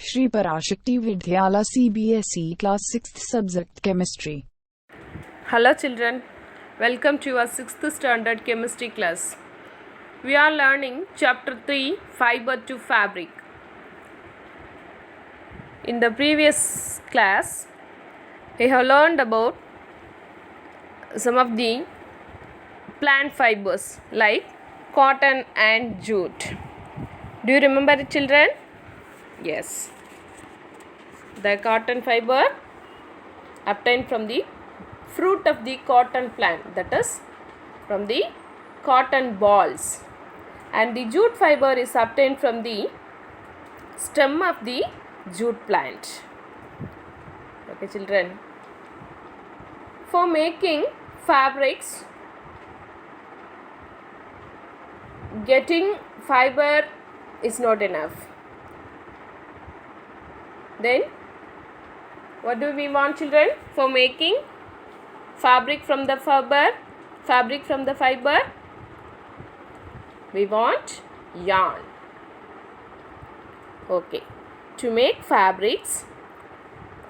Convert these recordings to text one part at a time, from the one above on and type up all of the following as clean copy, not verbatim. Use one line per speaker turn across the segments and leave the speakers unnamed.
Shri Parashakti Vidyala CBSE Class 6th Subject Chemistry.
Hello children, welcome to your 6th standard chemistry class. We are learning chapter 3 fiber to fabric. In the previous class, we have learned about some of the plant fibers like cotton and jute. Do you remember it, children? Yes. The cotton fiber obtained from the fruit of the cotton plant, that is from the cotton balls, and the jute fiber is obtained from the stem of the jute plant. Okay children, for making fabrics, getting fiber is not enough. Then what do we want, children? For making fabric from the fiber, we want yarn. Okay, to make fabrics,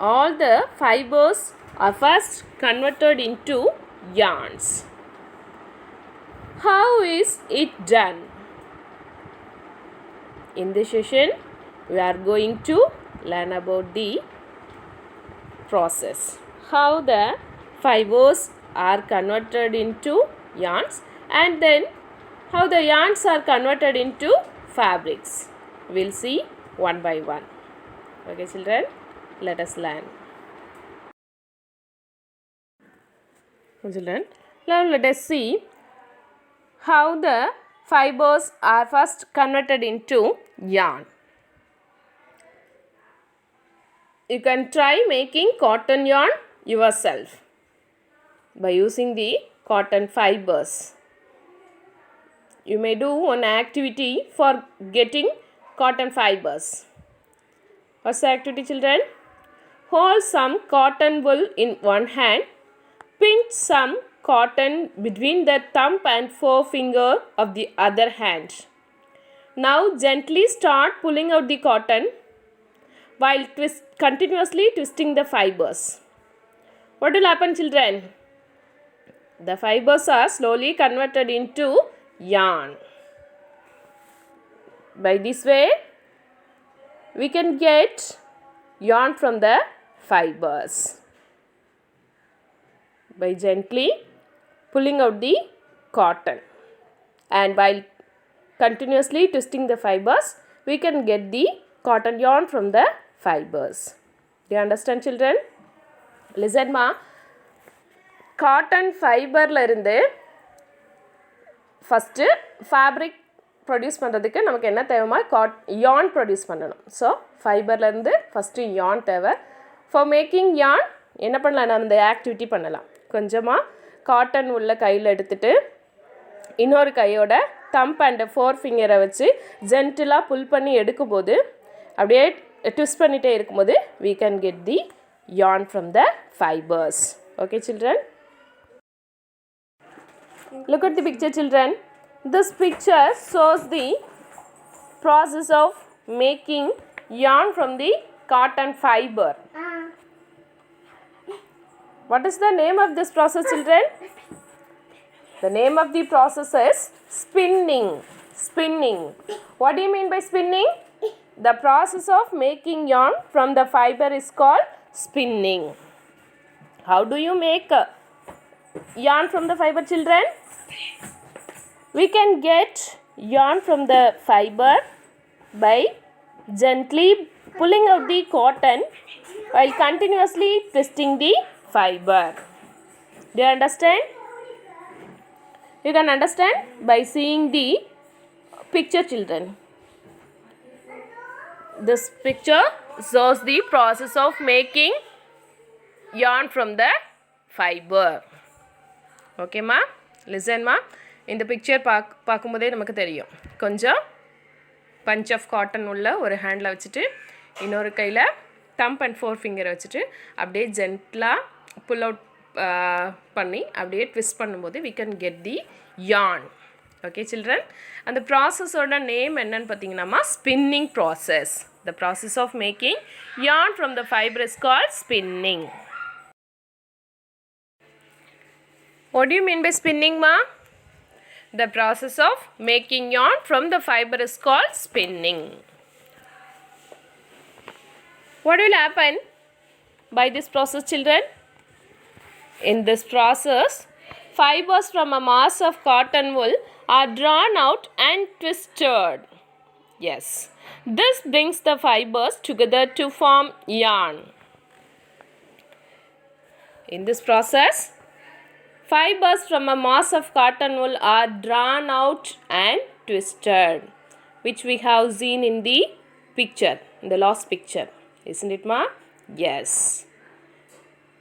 all the fibers are first converted into yarns. How is it done? In this session, we are going to learn about the process, how the fibers are converted into yarns, and then how the yarns are converted into fabrics. We'll see one by one. Okay children, let us learn. Children, now let us see how the fibers are first converted into yarn. You can try making cotton yarn yourself by using the cotton fibers. You may do one activity for getting cotton fibers. What's the activity, children? Hold some cotton wool in one hand, pinch some cotton between the thumb and forefinger of the other hand. Now gently start pulling out the cotton while continuously twisting the fibers. What will happen, children? The fibers are slowly converted into yarn. By this way, we can get yarn from the fibers. By gently pulling out the cotton and while continuously twisting the fibers, we can get the cotton yarn from the fibers. Do you understand, children? Listen ma, cotton fiber la irundhu first fabric produce பண்றதுக்கு நமக்கு என்ன தேவைமா yarn produce பண்ணனும். So fiber la irundhu first yarn தேவை. For making yarn என்ன பண்ணலாம், நம்ம இந்த activity பண்ணலாம். கொஞ்சமா காட்டன் உள்ள கையில எடுத்துட்டு இன்னொரு கையோட thumb and forefinger வச்சு ஜென்டிலா புல் பண்ணி எடுக்கும்போது அப்படியே ட்விஸ்ட் பண்ணிட்டே இருக்கும்போது we can get the yarn from the fibers. Okay children, look at the picture, children. This picture shows the process of making yarn from the cotton fiber. What is the name of this process, children? The name of the process is spinning. Spinning. What do you mean by spinning? The process of making yarn from the fiber is called spinning. How do you make yarn from the fiber, children? We can get yarn from the fiber by gently pulling out the cotton while continuously twisting the fiber. Do you understand? You can understand by seeing the picture, children. This picture shows the process of making yarn from the fiber. Okay ma, listen ma, இந்த picture பார்க்கும்போதே நமக்கு தெரியும். கொஞ்சம் bunch of cotton உள்ள ஒரு ஹேண்ட்ல வச்சிட்டு இன்னொரு கையில thumb and forefinger வச்சிட்டு அப்படியே ஜென்ட்லா pull out பண்ணி அப்படியே twist பண்ணும்போது we can get the yarn. Okay children, and the process oda name என்னன்னு பாத்தீங்கன்னா spinning process. The process of making yarn from the fiber is called spinning. What do you mean by spinning, ma? The process of making yarn from the fiber is called spinning. What will happen by this process, children? In this process, fibers from a mass of cotton wool are drawn out and twisted. Yes, this brings the fibers together to form yarn. In this process, fibers from a mass of cotton wool are drawn out and twisted, which we have seen in the picture, in the last picture. Isn't it, ma? Yes.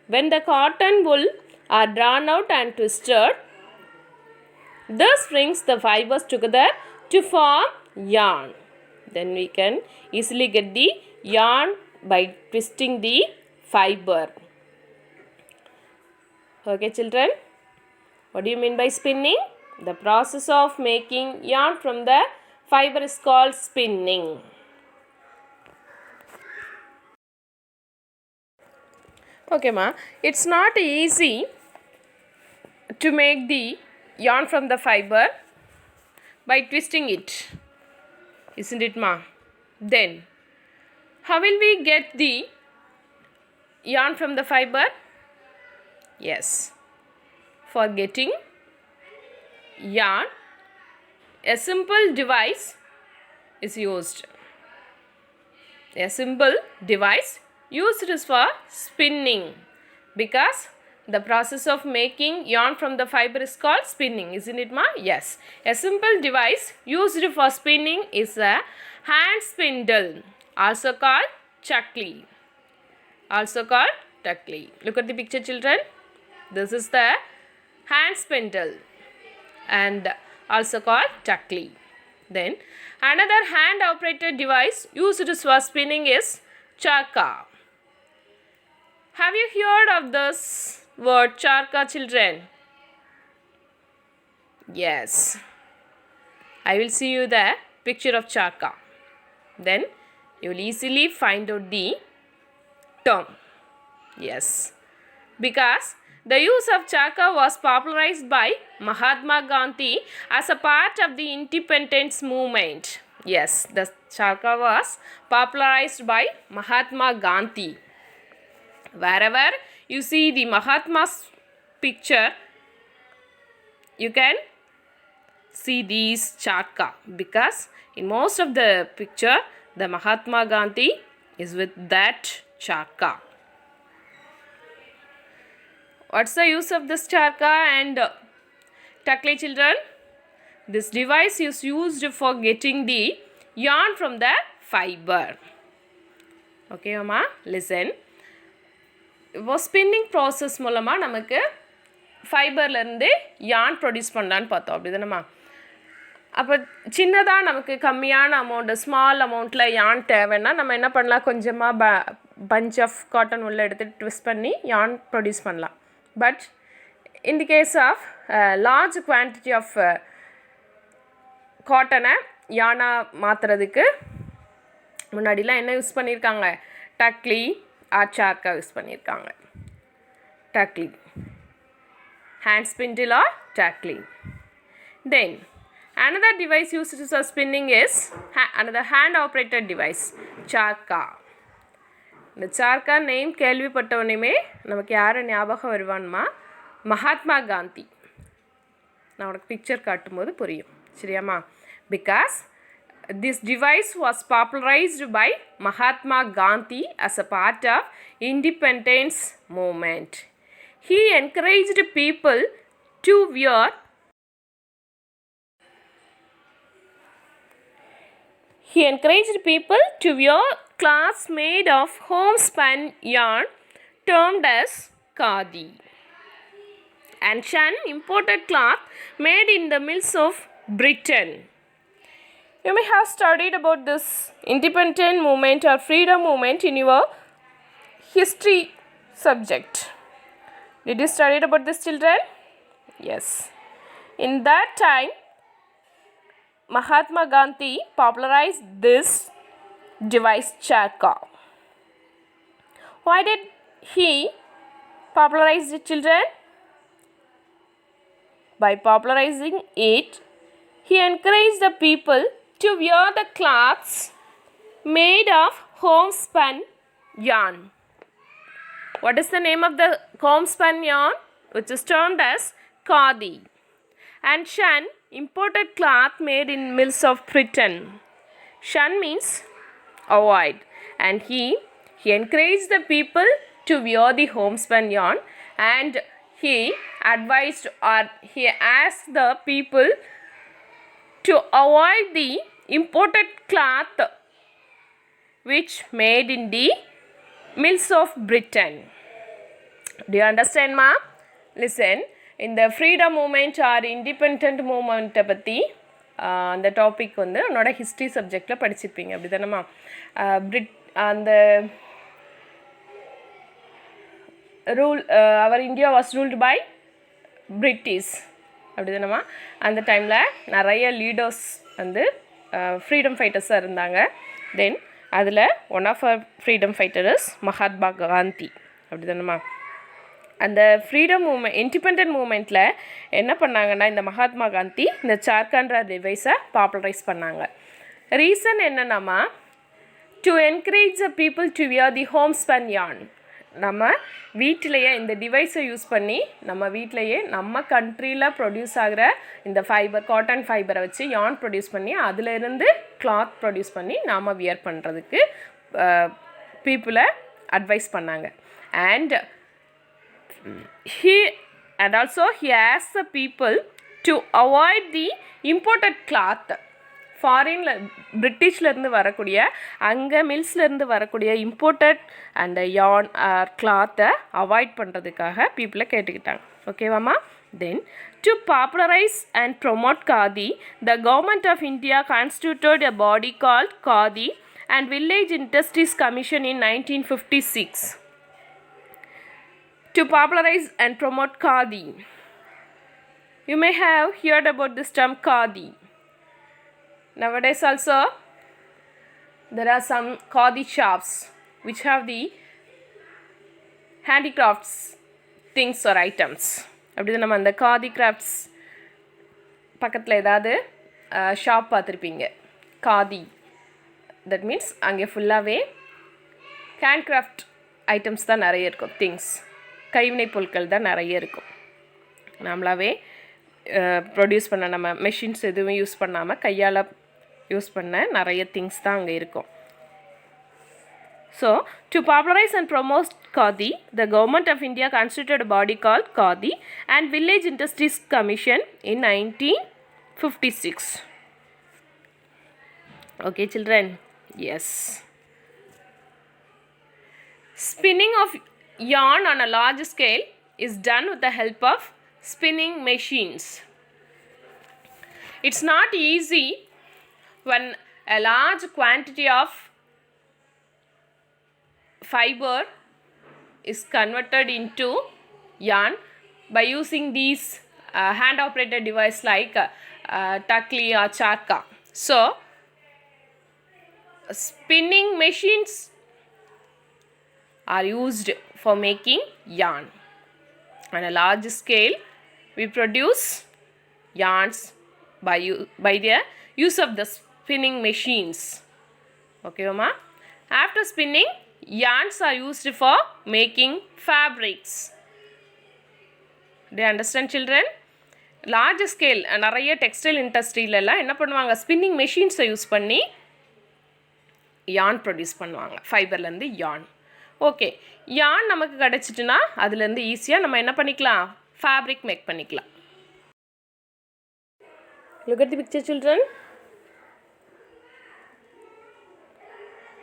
When the cotton wool are drawn out and twisted, this brings the fibers together to form yarn. Then we can easily get the yarn by twisting the fiber. Okay, children? What do you mean by spinning? The process of making yarn from the fiber is called spinning. Okay, ma. It's not easy to make the yarn from the fiber by twisting it. Isn't it, ma? Then, how will we get the yarn from the fiber? Yes. For getting yarn, a simple device is used. A simple device used is for spinning, because the process of making yarn from the fiber is called spinning. Isn't it, ma? Yes. A simple device used for spinning is a hand spindle, also called chakli. Also called chakli. Look at the picture, children. This is the hand spindle and also called chakli. Then another hand operated device used for spinning is charka. Have you heard of this word charka, children? Yes. I will see you the picture of charka. Then you will easily find out the term. Yes. Because the use of charka was popularized by Mahatma Gandhi as a part of the independence movement. Yes, the charka was popularized by Mahatma Gandhi. Wherever you see the Mahatma's picture, you can see these charka, because in most of the picture, the Mahatma Gandhi is with that charka. What's the use of this charka and chakli, children? This device is used for getting the yarn from the fiber. Okay, Amma, listen. Spinning process மூலமாக நமக்கு ஃபைபர்லேருந்து யான் produce பண்ணலான்னு பார்த்தோம், அப்படி தானேம்மா? அப்போ சின்னதாக நமக்கு கம்மியான அமௌண்ட்டு, ஸ்மால் அமௌண்ட்டில் யான் தேவைன்னா நம்ம என்ன பண்ணலாம், கொஞ்சமாக பஞ்ச் ஆஃப் காட்டன் உள்ள எடுத்துகிட்டு ட்விஸ்ட் பண்ணி யான் ப்ரொடியூஸ் பண்ணலாம். But in the case of large quantity of காட்டனை யானாக மாற்றுறதுக்கு முன்னாடிலாம் என்ன யூஸ் பண்ணியிருக்காங்க, டக்லி charka யூஸ் பண்ணியிருக்காங்க. Takli, hand spindle or chakli. Then another device used for spinning is another hand operated device, charka. இந்த charka நேம் கேள்விப்பட்டவனையுமே நமக்கு யாரை ஞாபகம் வருவான்மா, மகாத்மா காந்தி. நான் உனக்கு பிக்சர் காட்டும்போது புரியும், சரியாம்மா? Because this device was popularized by Mahatma Gandhi as a part of independence movement. He encouraged people to wear cloths made of homespun yarn termed as khadi, and shun imported cloth made in the mills of Britain. You may have studied about this independent movement or freedom movement in your history subject. Did you study about this, children? Yes. In that time, Mahatma Gandhi popularized this device charcoal. Why did he popularize it, children? By popularizing it, he encouraged the people to wear the cloths made of homespun yarn. What is the name of the homespun yarn? Which is termed as khadi, and shun imported cloth made in mills of Britain. Shun means avoid, and he encouraged the people to wear the homespun yarn, and he advised or he asked the people to avoid the imported cloth which made in the mills of Britain. Do you understand, ma? Listen, in the freedom movement or independent movement பற்றி அந்த topic வந்து என்னோட history சப்ஜெக்டில் படிச்சிருப்பீங்க அப்படி தானேம்மா. அந்த rule our India was ruled by British அப்படி தானேம்மா. அந்த டைமில் நிறைய லீடர்ஸ் வந்து ஃப்ரீடம் ஃபைட்டர்ஸாக இருந்தாங்க. தென் அதில் one of our freedom fighter is Mahatma Gandhi அப்படி தானேம்மா. அந்த ஃப்ரீடம் மூமெண்ட் இண்டிபெண்ட் மூமெண்ட்டில் என்ன பண்ணாங்கன்னா இந்த மகாத்மா காந்தி இந்த சார்கான்ற டிவைஸை பாப்புலரைஸ் பண்ணாங்க. ரீசன் என்னென்னாமா, to encourage the people to wear the homespun yarn. நம்ம வீட்டிலையே இந்த டிவைஸை யூஸ் பண்ணி நம்ம வீட்டிலையே நம்ம கண்ட்ரியில் ப்ரொடியூஸ் ஆகிற இந்த ஃபைபர் காட்டன் ஃபைபரை வச்சு யார்ன் ப்ரொடியூஸ் பண்ணி அதிலிருந்து கிளாத் ப்ரொடியூஸ் பண்ணி நாம் வியர் பண்ணுறதுக்கு பீப்புளை அட்வைஸ் பண்ணாங்க. And he asked the people to avoid the imported cloth. ஃபாரினில் பிரிட்டிஷ்லேருந்து வரக்கூடிய அங்கே மில்ஸ்லேருந்து வரக்கூடிய இம்போர்ட்டட் அந்த யார்ன் கிளாத்தை அவாய்ட் பண்ணுறதுக்காக பீப்புளை கேட்டுக்கிட்டாங்க. ஓகேவாம்மா? Then to popularise and promote khadi, the government of India constituted a body called Khadi and Village Industries Commission in 1956. To popularize and promote khadi. You may have heard about this term khadi. Nowadays also there are some khadi shops which have the handicrafts things or items. அப்படி நம்ம அந்த khadi crafts பக்கத்தில் ஏதாவது shop பார்த்துருப்பீங்க. khadi, that means அங்கே ஃபுல்லாகவே handcraft items தான் நிறைய இருக்கும். திங்ஸ், கைவினைப் பொருட்கள் தான் நிறைய இருக்கும். நம்மளாவே ப்ரொடியூஸ் பண்ண நம்ம மெஷின்ஸ் எதுவும் யூஸ் பண்ணாமல் கையால் யூஸ் பண்ண நிறைய திங்ஸ் தான் அங்கே இருக்கும். So to popularise and promote khadi, the government of India constituted a body called Khadi and Village Industries Commission in 1956. Okay children? Yes. Spinning of yarn on a large scale is done with the help of spinning machines. It's not easy when a large quantity of fiber is converted into yarn by using these hand operated device like Takli or Charka. So spinning machines are used for making yarn. On a large scale, we produce yarns by the use of the spinning machines. Okay, Mama? After spinning, yarns are used for making fabrics. Do you understand, children? Large scale, நிறைய textile இண்டஸ்ட்ரியிலலாம் என்ன பண்ணுவாங்க, spinning மெஷின்ஸை use பண்ணி யார்ன் produce பண்ணுவாங்க, ஃபைபர்லேருந்து யார்ன். Okay, யார்ன் நமக்கு கிடச்சிட்டுனா அதுலேருந்து ஈஸியாக நம்ம என்ன பண்ணிக்கலாம், ஃபேப்ரிக் மேக் பண்ணிக்கலாம். Look at the picture, children.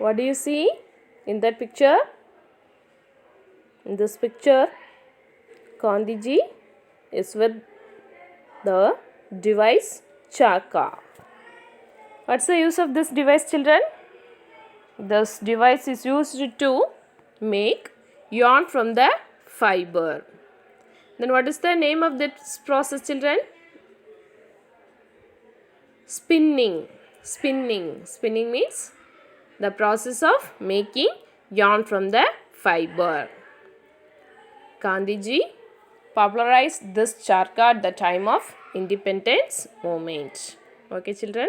What do you see in that picture? In this picture, Gandhiji is with the device Charka. What's the use of this device, children? This device is used to make yarn from the fiber. Then what is the name of this process, children? Spinning. Spinning means the process of making yarn from the fiber. Gandhiji popularized this charka at the time of independence movement. Okay, children?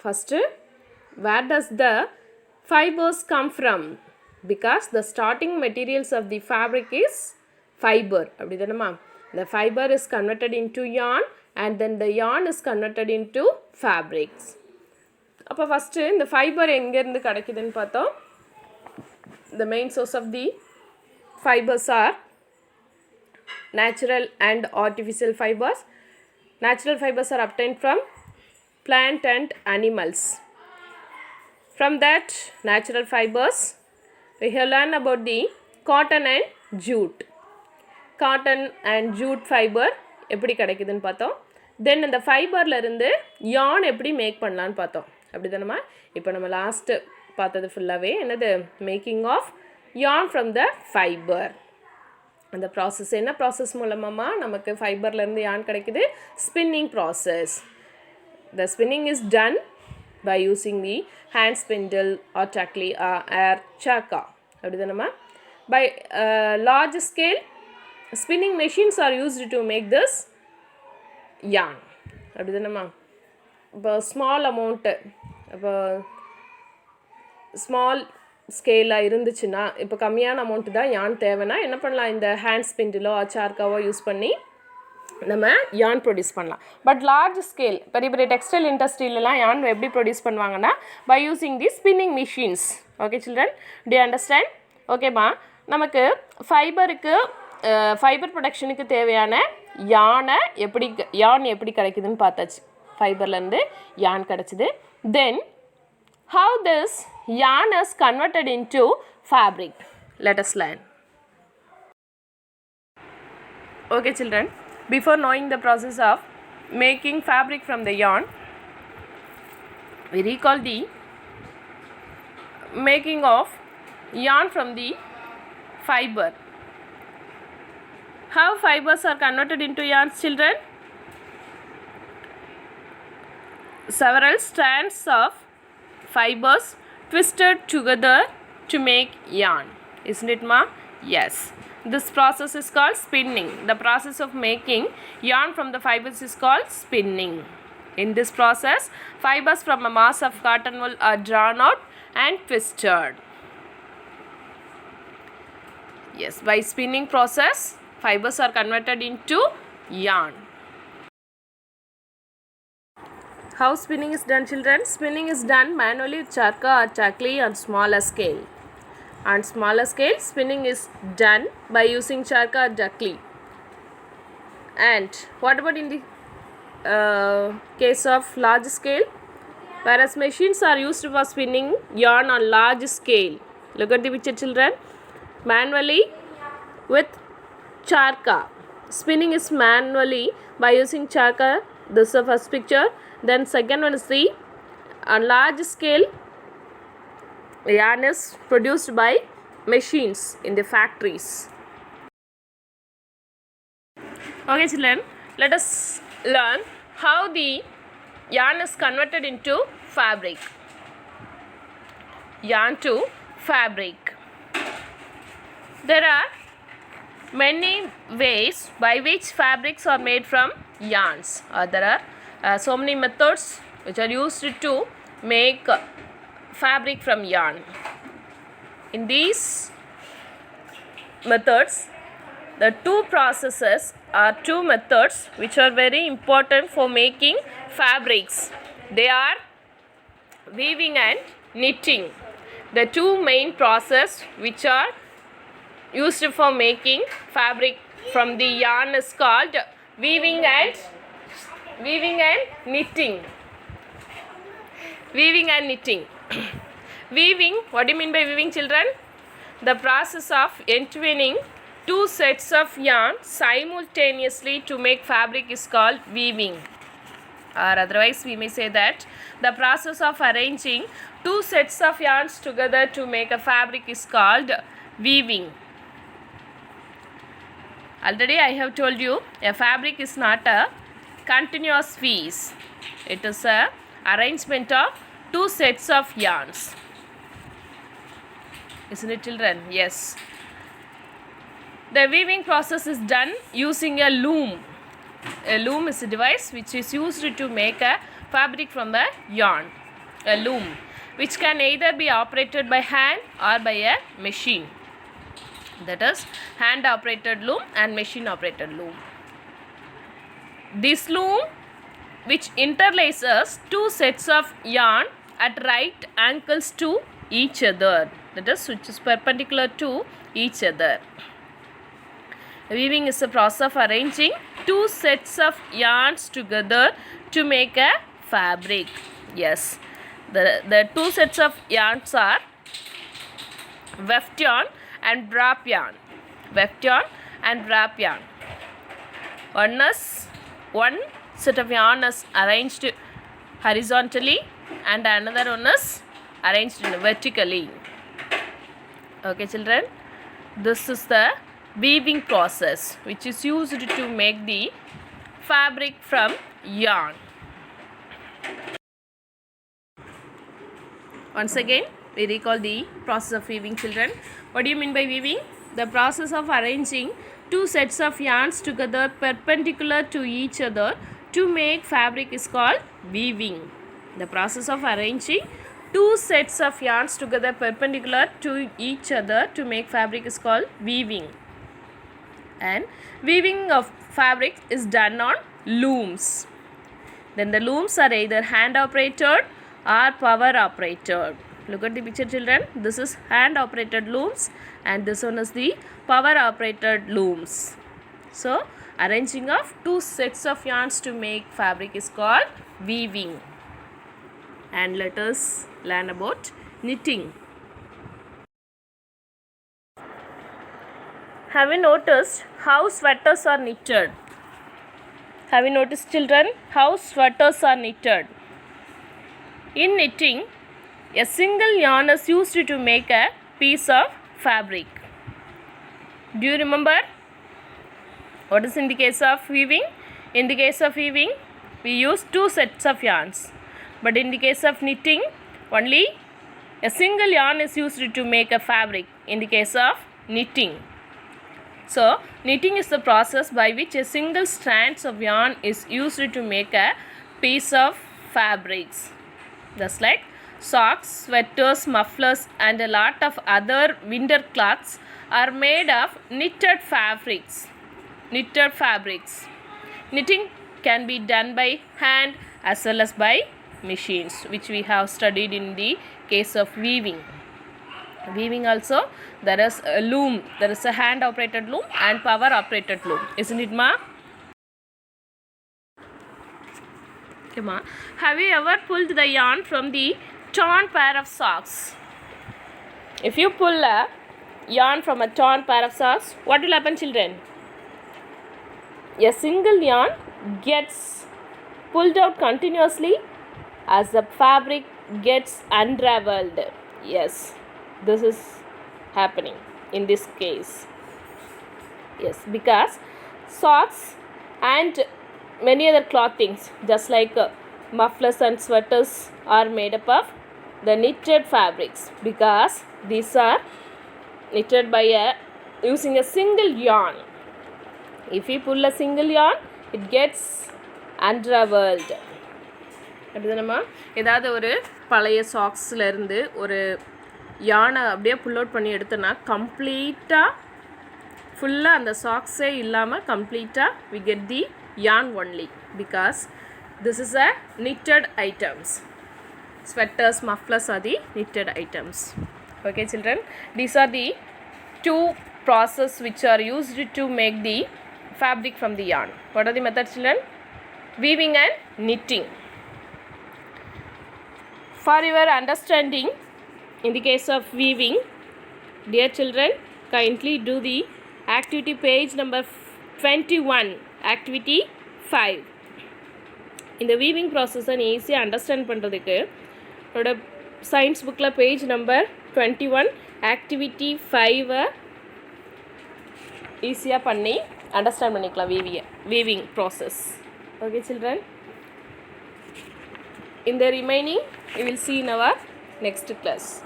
First, where does the fibers come from? Because the starting materials of the fabric is fiber. The fiber is converted into yarn and then the yarn is converted into fabrics. First, the fiber the main source of the fibers are natural and artificial fibers. Natural fibers are obtained from plant and animals. From that natural fibers, we have learned about the cotton and jute. Cotton and jute fiber எப்படி கிடைக்குதுன்னு பார்த்தோம். தென் அந்த ஃபைபரில் இருந்து யான் எப்படி make பண்ணலான்னு பார்த்தோம். அப்படி தானம்மா? இப்போ நம்ம லாஸ்ட்டு பார்த்தது ஃபுல்லாகவே என்னது மேக்கிங் ஆஃப் யான் ஃப்ரம் த ஃபைபர். அந்த ப்ராசஸ் என்ன ப்ராசஸ் மூலமாம்மா நமக்கு ஃபைபர்லேருந்து யான் கிடைக்குது? Spinning process. The spinning is done by using the hand spindle or chakli or air chaka. By large scale spinning machines are used to make this yarn. Small amount small scale இருந்துச்சுன்னா இப்போ கம்மியான amount தான் யான் தேவைன்னா என்ன பண்ணலாம்? இந்த hand ஸ்பிண்டிலோ சார்க்காவோ use பண்ணி நம்ம யான் ப்ரொடியூஸ் பண்ணலாம். பட் லார்ஜ் ஸ்கேல் பெரிய பெரிய டெக்ஸ்டைல் இண்டஸ்ட்ரியிலலாம் யான் எப்படி ப்ரொடியூஸ் பண்ணுவாங்கன்னா by using the spinning machines. Okay children, do you understand? ஓகேம்மா, நமக்கு ஃபைபர் ப்ரொடக்ஷனுக்கு தேவையான யான் எப்படி கிடைக்குதுன்னு பார்த்தாச்சு. ஃபைபர்லேருந்து யான் கிடச்சிது. Then how this yarn is converted into fabric. Let us learn. Okay children, before knowing the process of making fabric from the yarn, we recall the making of yarn from the fiber. How fibers are converted into yarns, children? Several strands of fibers twisted together to make yarn. Isn't it, ma? Yes. This process is called spinning. The process of making yarn from the fibers is called spinning. In this process, fibers from a mass of cotton wool are drawn out and twisted. Yes, by spinning process, fibers are converted into yarn. How spinning is done, children? Spinning is done manually with charka or chakli on smaller scale. On smaller scale, spinning is done by using charka or chakli. And what about in the case of large scale? Whereas machines are used for spinning yarn on large scale. Look at the picture, children. Manually with charka. Spinning is manually by using charka. This is the first picture. Then second one is the on large scale yarn is produced by machines in the factories. Okay children, let us learn how the yarn is converted into fabric. Yarn to fabric. There are many ways by which fabrics are made from yarns. There are so many methods which are used to make fabric from yarn. In these methods, the two processes are two methods which are very important for making fabrics. They are weaving and knitting. The two main process which are used for making fabric from the yarn is called weaving and knitting. Weaving and knitting. Weaving, what do you mean by weaving, children? The process of entwining two sets of yarn simultaneously to make fabric is called weaving. Or otherwise we may say that the process of arranging two sets of yarns together to make a fabric is called weaving. Already I have told you a fabric is not a continuous piece. It is a arrangement of two sets of yarns. Isn't it, children? Yes. The weaving process is done using a loom. A loom is a device which is used to make a fabric from the yarn. A loom, which can either be operated by hand or by a machine. That is hand operated loom and machine operated loom. This loom, which interlaces two sets of yarn at right angles to each other, that is, which is perpendicular to each other. Weaving is a process of arranging two sets of yarns together to make a fabric. Yes, the two sets of yarns are weft yarn and wrap yarn. Weft yarn and wrap yarn. One set of yarn is arranged horizontally and another one is arranged vertically. Okay, children, this is the weaving process which is used to make the fabric from yarn. Once again, we recall the process of weaving, children. What do you mean by weaving? The process of arranging two sets of yarns together perpendicular to each other to make fabric is called weaving. The process of arranging two sets of yarns together perpendicular to each other to make fabric is called weaving. And weaving of fabric is done on looms. Then the looms are either hand operated or power operated. Look at the picture, children. This is hand operated looms and this one is the power operated looms. So arranging of two sets of yarns to make fabric is called weaving. And let us learn about knitting. Have you noticed how sweaters are knitted? Have you noticed, children, how sweaters are knitted? In knitting, a single yarn is used to make a piece of fabric. Do you remember? What is in the case of weaving? In the case of weaving, we use two sets of yarns. But in the case of knitting, only a single yarn is used to make a fabric in the case of knitting. So, knitting is the process by which a single strand of yarn is used to make a piece of fabrics. Just like socks, sweaters, mufflers and a lot of other winter cloths are made of knitted fabrics. Knitting can be done by hand as well as by machines, which we have studied in the case of weaving. Weaving also, there is a loom, there is a hand operated loom and power operated loom, isn't it, ma? Okay, ma. Have you ever pulled the yarn from the torn pair of socks? If you pull a yarn from a torn pair of socks, what will happen, children? A single yarn gets pulled out continuously as the fabric gets unraveled. Yes, this is happening in this case. Yes, because socks and many other clothings, just like mufflers and sweaters, are made up of the knitted fabrics because these are knitted by using a single yarn. If we pull a single yarn, it gets unraveled. அப்படிதானம்மா? ஏதாவது ஒரு பழைய சாக்ஸில் இருந்து ஒரு யானை அப்படியே pull out பண்ணி எடுத்தோன்னா கம்ப்ளீட்டாக ஃபுல்லாக அந்த சாக்ஸே இல்லாமல் கம்ப்ளீட்டாக we get the yarn only because this is a knitted items. Sweaters, mufflers are the knitted items. Okay, children, these are the two processes which are used to make the fabric from the yarn. What are the methods, children? Weaving and knitting. For your understanding, in the case of weaving, dear children, kindly do the activity page number 21, activity 5. இந்த weaving ப்ராசஸை நீ ஈஸியாக understand பண்ணுறதுக்கு என்னோட science புக்கில் page number 21 activity 5 ஈஸியாக பண்ணி understand பண்ணிக்கலாம் weaving process. Okay children, In the remaining, we will see in our next class.